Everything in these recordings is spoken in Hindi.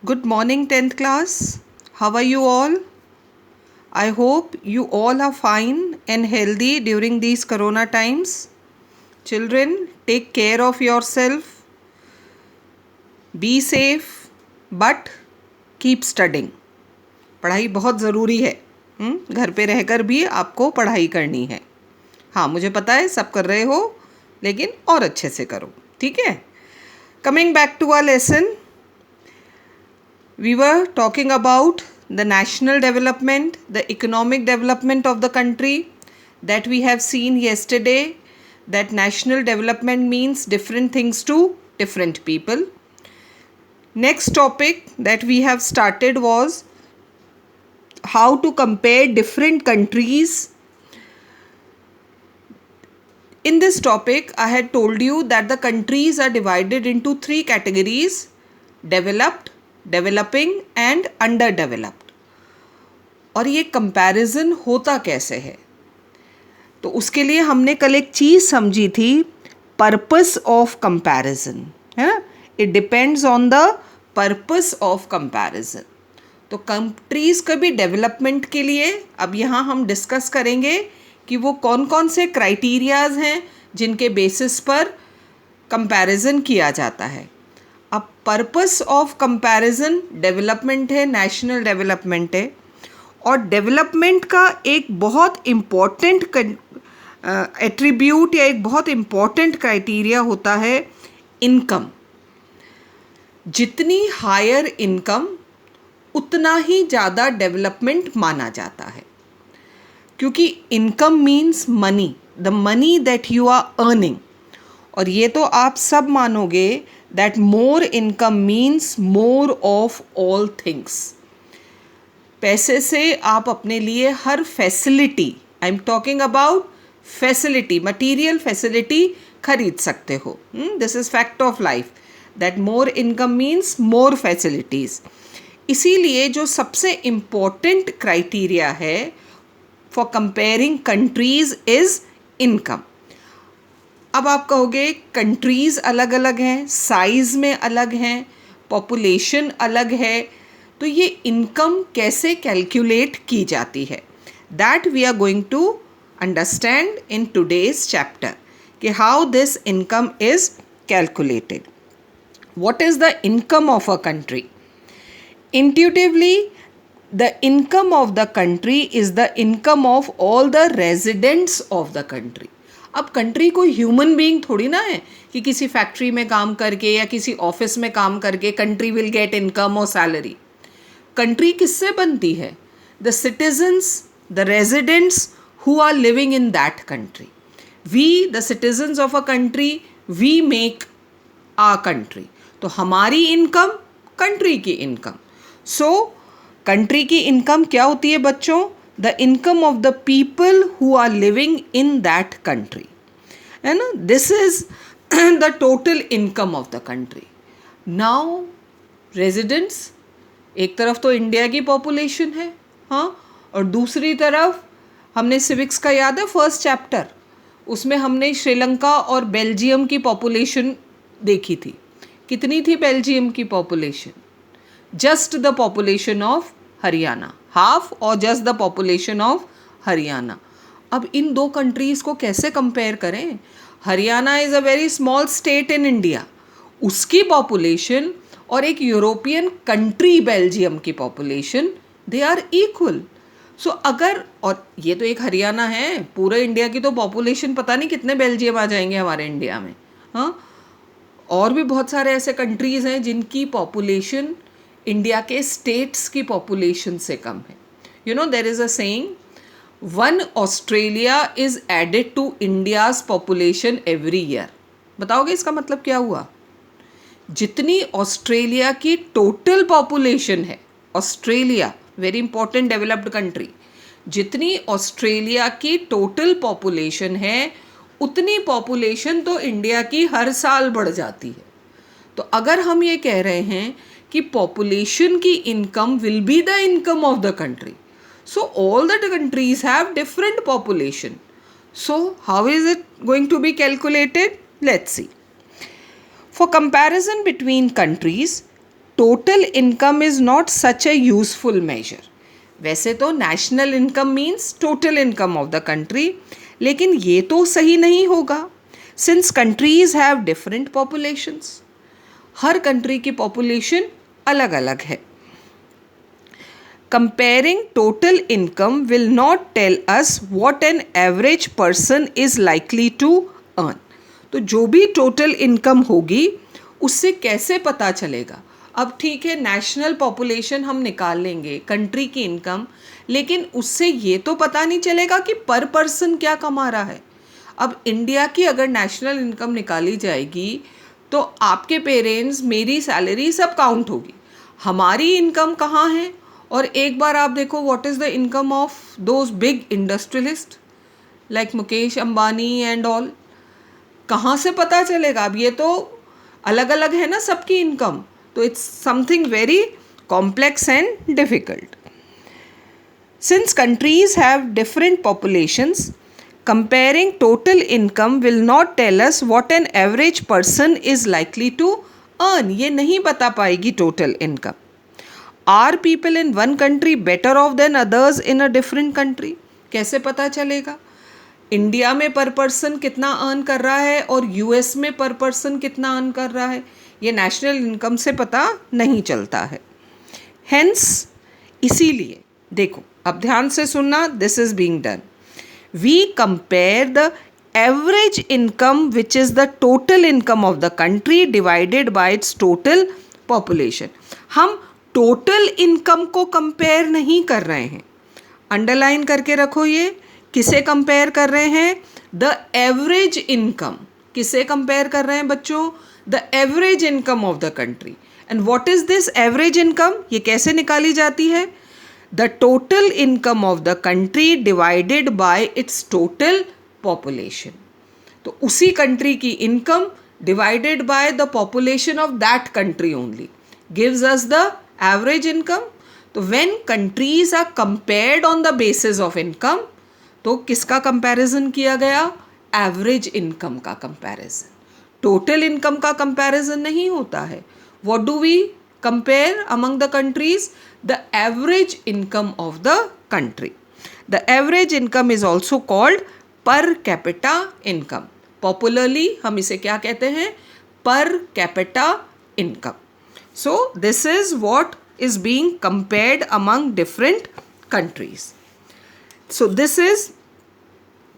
Good morning, 10th class. How are you all? I hope you all are fine and healthy during these corona times. Children, take care of yourself. Be safe, but keep studying. पढ़ाई बहुत ज़रूरी है. घर पे रहकर भी आपको पढ़ाई करनी है. हाँ, मुझे पता है सब कर रहे हो, लेकिन और अच्छे से करो. ठीक है? Coming back to our lesson, we were talking about the national development, the economic development of the country that we have seen yesterday, that national development means different things to different people. Next topic that we have started was how to compare different countries. In this topic, I had told you that the countries are divided into three categories: developed, developing and under developed. और ये कंपैरिजन होता कैसे है, तो उसके लिए हमने कल एक चीज़ समझी थी, पर्पस ऑफ कंपैरिजन, है ना. It depends on the purpose of comparison. तो कंट्रीज़ के भी डेवलपमेंट के लिए अब यहाँ हम डिस्कस करेंगे कि वो कौन कौन से क्राइटेरियाज हैं जिनके बेसिस पर कंपैरिजन किया जाता है. अब पर्पस ऑफ कंपैरिजन डेवलपमेंट है, नेशनल डेवलपमेंट है. और डेवलपमेंट का एक बहुत इम्पॉर्टेंट एट्रीब्यूट या एक बहुत इम्पॉर्टेंट क्राइटेरिया होता है इनकम. जितनी हायर इनकम उतना ही ज़्यादा डेवलपमेंट माना जाता है, क्योंकि income means money, the money that you are earning. और ये तो आप सब मानोगे that more income means more of all things. पैसे से आप अपने लिए हर facility, I am talking about facility, material facility खरीद सकते हो. This is fact of life that more income means more facilities. इसीलिए जो सबसे इम्पोर्टेंट क्राइटेरिया है for comparing countries is income. अब आप कहोगे कंट्रीज़ अलग अलग हैं, साइज़ में अलग हैं, पॉपुलेशन अलग है, तो ये इनकम कैसे कैलकुलेट की जाती है, that we are going to understand in today's chapter कि how this income is calculated. What is the income of a country? Intuitively the income of the country is the income of all the residents of the country. अब कंट्री कोई ह्यूमन बीइंग थोड़ी ना है कि किसी फैक्ट्री में काम करके या किसी ऑफिस में काम करके कंट्री विल गेट इनकम और सैलरी. कंट्री किससे बनती है? The citizens, the residents who are living in that country. We the citizens of a country, we make a country. तो हमारी इनकम, कंट्री की इनकम. सो कंट्री की इनकम क्या होती है बच्चों? The income of the people who are living in that country. And this is the total income of the country. Now residents, एक तरफ तो इंडिया की पॉपुलेशन है, हाँ, और दूसरी तरफ हमने सिविक्स का याद है फर्स्ट चैप्टर, उसमें हमने श्रीलंका और बेल्जियम की पॉपुलेशन देखी थी. कितनी थी बेल्जियम की population? Just the population of Haryana, half, और just the population of Haryana. अब इन दो कंट्रीज़ को कैसे कंपेयर करें? Haryana is a very small state in India, उसकी पॉपुलेशन और एक यूरोपियन कंट्री बेल्जियम की population, they are equal. So अगर, और ये तो एक हरियाणा है, पूरे इंडिया की तो पॉपुलेशन पता नहीं कितने बेल्जियम आ जाएंगे हमारे इंडिया में, हाँ. और भी बहुत सारे ऐसे कंट्रीज़ हैं जिनकी पॉपुलेशन इंडिया के स्टेट्स की पॉपुलेशन से कम है. You know there is a saying, one Australia is added to India's population every year. बताओगे इसका मतलब क्या हुआ? जितनी ऑस्ट्रेलिया की टोटल पॉपुलेशन है, Australia very important developed country, जितनी ऑस्ट्रेलिया की टोटल पॉपुलेशन है उतनी पॉपुलेशन तो इंडिया की हर साल बढ़ जाती है. तो अगर हम ये कह रहे हैं कि पॉपुलेशन की income will be the income of the country, so all the countries have different population. So how is it going to be calculated? Let's see. For comparison between countries, total income is not such a useful measure. वैसे तो national income means total income of the country, लेकिन ये तो सही नहीं होगा since countries have different populations. हर कंट्री की पॉपुलेशन अलग अलग है. Comparing total income will not tell us what an average person is likely to earn. तो जो भी टोटल इनकम होगी उससे कैसे पता चलेगा. अब ठीक है, नेशनल पॉपुलेशन हम निकाल लेंगे, कंट्री की इनकम, लेकिन उससे ये तो पता नहीं चलेगा कि पर पर्सन क्या कमा रहा है. अब इंडिया की अगर नेशनल इनकम निकाली जाएगी तो आपके पेरेंट्स, मेरी सैलरी सब काउंट होगी. हमारी इनकम कहाँ है? और एक बार आप देखो what is the income of those big industrialist like Mukesh Ambani and all. कहाँ से पता चलेगा? अब ये तो अलग अलग है ना सबकी इनकम, तो it's something very complex and difficult. Since countries have different populations, comparing total income will not tell us what an average person is likely to earn. ये नहीं बता पाएगी total income. Are people in one country better off than others in a different country? कैसे पता चलेगा? इंडिया में पर पर्सन कितना अर्न कर रहा है और यूएस में पर पर्सन कितना अर्न कर रहा है, ये नेशनल इनकम से पता नहीं चलता है. हेंस इसीलिए देखो, अब ध्यान से सुनना, this is being done. We compare the average income, which is the total income of the country divided by its total population. हम total income को compare नहीं कर रहे हैं. Underline करके रखो ये. किसे compare कर रहे हैं? The average income. किसे compare कर रहे हैं बच्चों? The average income of the country. And what is this average income? ये कैसे निकाली जाती है? The total income of the country divided by its total population. तो उसी कंट्री की income divided by the population of that country only gives us the average income. तो when countries are compared on the basis of income, तो किसका comparison किया गया? Average income का comparison. Total income का comparison नहीं होता है. What do we compare among the countries? The average income of the country. The average income is also called per capita income. Popularly हम इसे क्या कहते हैं? Per capita income. So this is what is being compared among different countries. So this is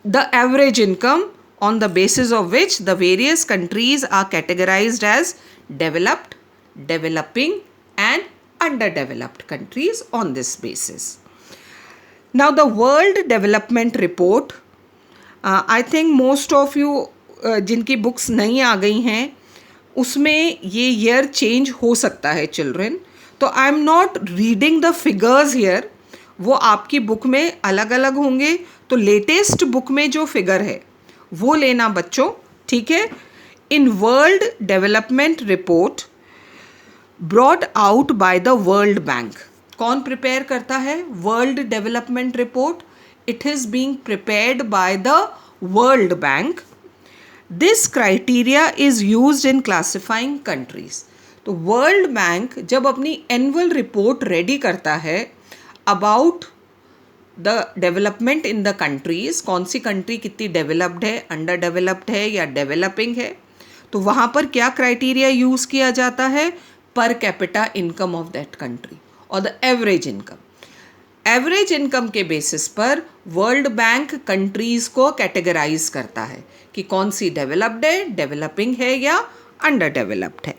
the average income on the basis of which the various countries are categorized as developed, developing and underdeveloped countries on this basis. Now the World Development Report, I think most of you जिनकी बुक्स नहीं आ गई हैं उसमें ये ईयर चेंज हो सकता है चिल्ड्रन. तो I am not reading the figures here, वो आपकी बुक में अलग अलग होंगे. तो लेटेस्ट बुक में जो फिगर है वो लेना बच्चों, ठीक है. In world development report brought out by the world bank. कौन प्रिपेयर करता है? World development report. It is being prepared by the world bank. This criteria is used in classifying countries. तो वर्ल्ड बैंक जब अपनी एनुअल रिपोर्ट रेडी करता है about the development in the countries, कौन सी कंट्री कितनी डेवलप्ड है, अंडर डेवलप्ड है या डेवलपिंग है, तो वहाँ पर क्या क्राइटेरिया यूज़ किया जाता है? Per capita income of that country और the average income. Average income के बेसिस पर वर्ल्ड बैंक कंट्रीज को कैटेगराइज करता है कि कौन सी डेवलप्ड है, डेवलपिंग है या अंडर डेवलप्ड है.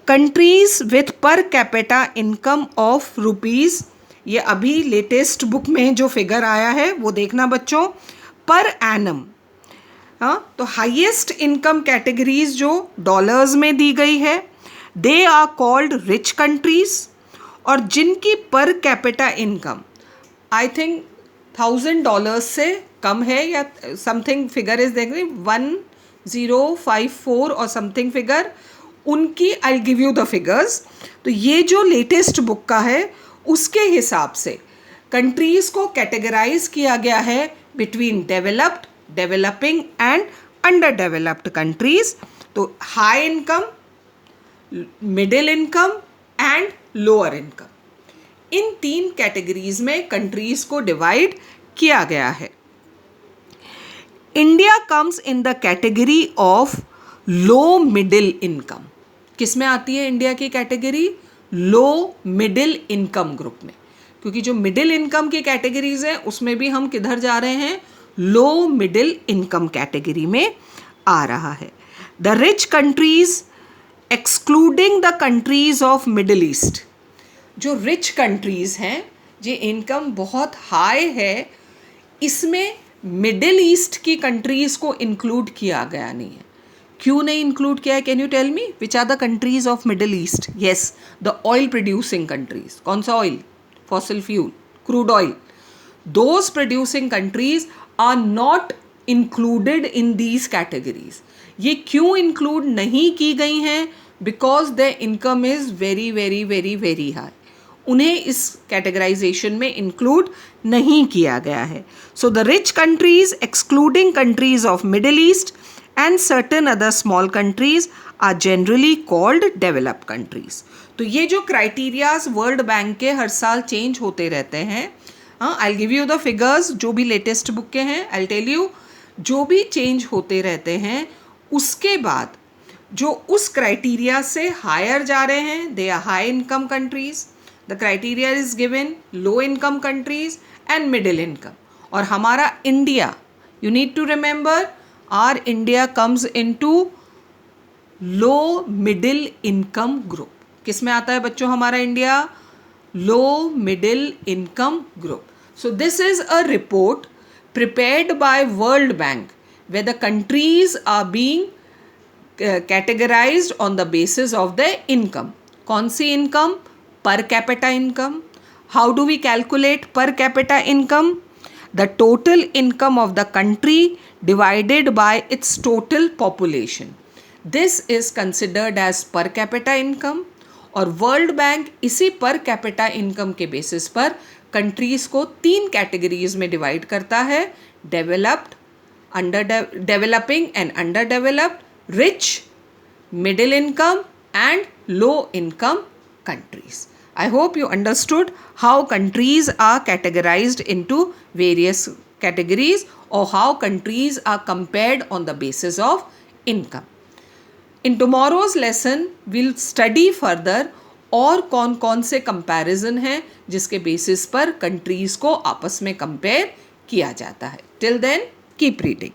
कंट्रीज विथ पर कैपिटा इनकम ऑफ रुपीज़, ये अभी लेटेस्ट बुक में जो फिगर आया है वो देखना बच्चों, पर एनम. हाँ, तो हाईएस्ट इनकम कैटेगरीज जो डॉलर्स में दी गई है, they are called rich countries. और जिनकी पर कैपिटा इनकम आई थिंक $1,000 से कम है या समथिंग फिगर इज देख रही 1054 और समथिंग फिगर, उनकी I give you the figures. तो ये जो लेटेस्ट बुक का है उसके हिसाब से कंट्रीज़ को कैटेगराइज किया गया है between developed, developing and underdeveloped countries. तो high income middle income and lower income. इन 3 कैटेगरीज में कंट्रीज को डिवाइड किया गया है। India comes in the category of low middle income. किस में आती है इंडिया की category? Low middle income group में, क्योंकि जो मिडिल इनकम की कैटेगरीज हैं उसमें भी हम किधर जा रहे हैं? लो मिडिल इनकम कैटेगरी में आ रहा है। The rich countries excluding the countries of Middle East. जो रिच कंट्रीज हैं, जो इनकम बहुत हाई है, इसमें मिडिल ईस्ट की कंट्रीज को इंक्लूड किया गया नहीं है। क्यों नहीं इंक्लूड किया है? Can you tell me which are the countries of Middle East? Yes, the oil producing countries. कौन सा oil? Fossil fuel, crude oil. Those producing countries are not included in these categories. ये क्यों इंक्लूड नहीं की गई हैं? Because the income is very very very very high. उन्हें इस कैटेगराइजेशन में इंक्लूड नहीं किया गया है। So the rich countries excluding countries of Middle East and certain other small countries are generally called developed countries. तो ये जो क्राइटेरियाज वर्ल्ड बैंक के हर साल चेंज होते रहते हैं, I give you the figures जो भी लेटेस्ट बुक के हैं, आई टेल यू, जो भी चेंज होते रहते हैं उसके बाद जो उस क्राइटेरिया से हायर जा रहे हैं, they are high income countries. The criteria is given low income countries and middle income. और हमारा India, you need to remember, are India comes into low middle income group. किस में आता है बच्चों हमारा India? Low middle income group. So this is a report prepared by World Bank where the countries are being categorized on the basis of their income. कौन सी income? Per capita income. How do we calculate per capita income? The total income of the country divided by its total population. This is considered as per capita income. और वर्ल्ड बैंक इसी पर कैपिटा इनकम के बेसिस पर कंट्रीज को 3 कैटेगरीज में डिवाइड करता है: developed, developing and under developed, rich, middle income and low income countries. I hope you understood how countries are categorized into various categories or how countries are compared on the basis of income. In tomorrow's lesson, we'll study further और कौन कौन से कंपैरिजन हैं जिसके बेसिस पर कंट्रीज को आपस में कंपेयर किया जाता है. Till then, keep reading.